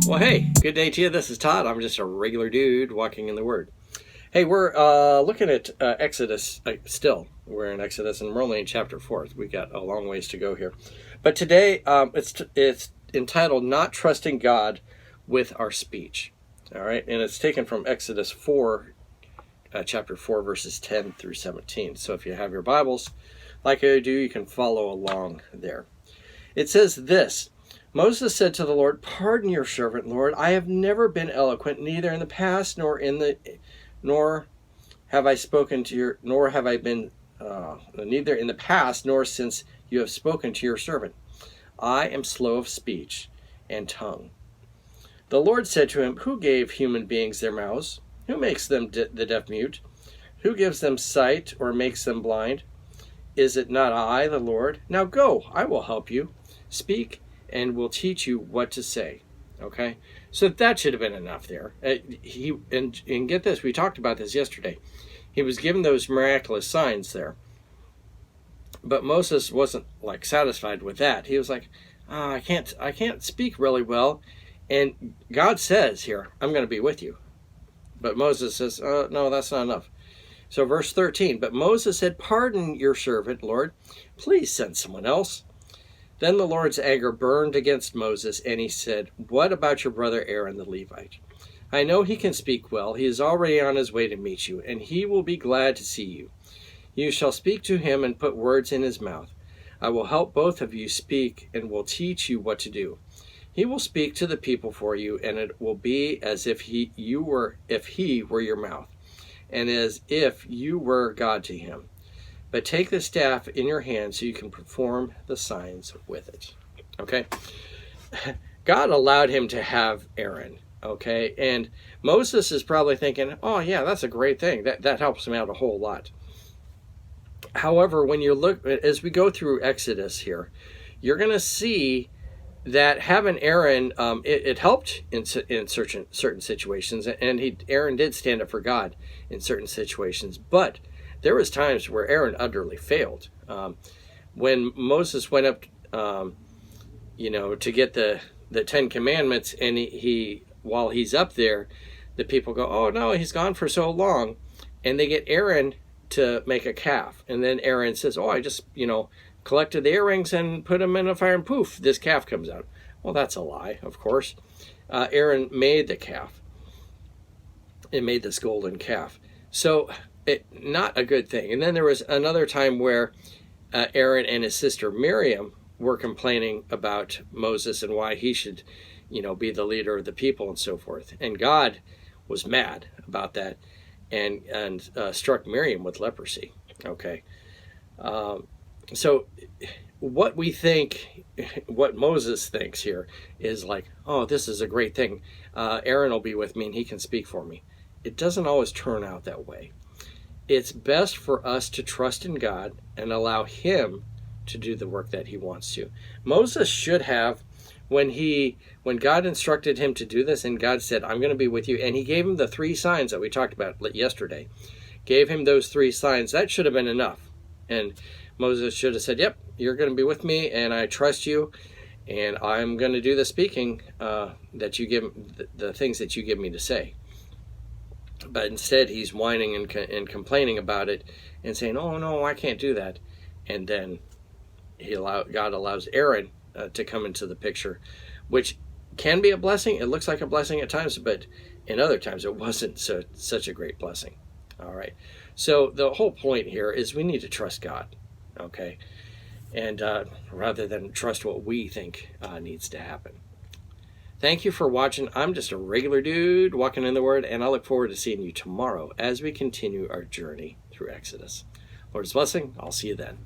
Well, hey, good day to you. This is Todd. I'm just a regular dude walking in the Word. Hey, we're looking at Exodus still. We're in Exodus, and we're only in chapter 4. We got a long ways to go here. But today, it's entitled "Not Trusting God with Our Speech." All right, and it's taken from Exodus 4, chapter 4, verses 10 through 17. So if you have your Bibles, like I do, you can follow along there. It says this. Moses said to the Lord, "Pardon your servant, Lord. I have never been eloquent, neither in the past nor have I spoken to your, nor have I been, neither in the past nor since you have spoken to your servant. I am slow of speech and tongue." The Lord said to him, "Who gave human beings their mouths? Who makes them the deaf mute? Who gives them sight or makes them blind? Is it not I, the Lord? Now go, I will help you. Speak, and will teach you what to say." Okay, so that should have been enough there. And get this, we talked about this yesterday. He was given those miraculous signs there, but Moses wasn't like satisfied with that. He was like, I can't speak really well, and God says here, "I'm going to be with you," but Moses says, "No, that's not enough." So verse 13, but Moses said, "Pardon your servant, Lord. Please send someone else." Then the Lord's anger burned against Moses, and he said, "What about your brother Aaron the Levite? I know he can speak well. He is already on his way to meet you, and he will be glad to see you. You shall speak to him and put words in his mouth. I will help both of you speak and will teach you what to do. He will speak to the people for you, and it will be as if he were your mouth, and as if you were God to him. But take the staff in your hand so you can perform the signs with it." Okay? God allowed him to have Aaron. Okay? And Moses is probably thinking, "Oh yeah, that's a great thing. That helps him out a whole lot." However, when you look, as we go through Exodus here, you're going to see that having Aaron, it helped in certain situations, and Aaron did stand up for God in certain situations, but there was times where Aaron utterly failed. When Moses went up, to get the 10 Commandments, and he while he's up there, the people go, "Oh no, he's gone for so long," and they get Aaron to make a calf, and then Aaron says, "Oh, I just collected the earrings and put them in a fire, and poof, this calf comes out." Well, that's a lie, of course. Aaron made the calf. It made this golden calf. So not a good thing. And then there was another time where Aaron and his sister Miriam were complaining about Moses and why he should, be the leader of the people and so forth. And God was mad about that and struck Miriam with leprosy. Okay. So what Moses thinks here is like, "Oh, this is a great thing. Aaron will be with me and he can speak for me." It doesn't always turn out that way. It's best for us to trust in God and allow him to do the work that he wants to. Moses should have, when God instructed him to do this, and God said, "I'm going to be with you," and he gave him the 3 signs that we talked about yesterday, gave him those 3 signs, that should have been enough. And Moses should have said, "Yep, you're going to be with me, and I trust you, and I'm going to do the speaking that you give, the things that you give me to say." But instead, he's whining and complaining about it and saying, "Oh, no, I can't do that." And then God allows Aaron to come into the picture, which can be a blessing. It looks like a blessing at times, but in other times it wasn't such a great blessing. All right. So the whole point here is we need to trust God, okay? And rather than trust what we think needs to happen. Thank you for watching. I'm just a regular dude walking in the Word, and I look forward to seeing you tomorrow as we continue our journey through Exodus. Lord's blessing. I'll see you then.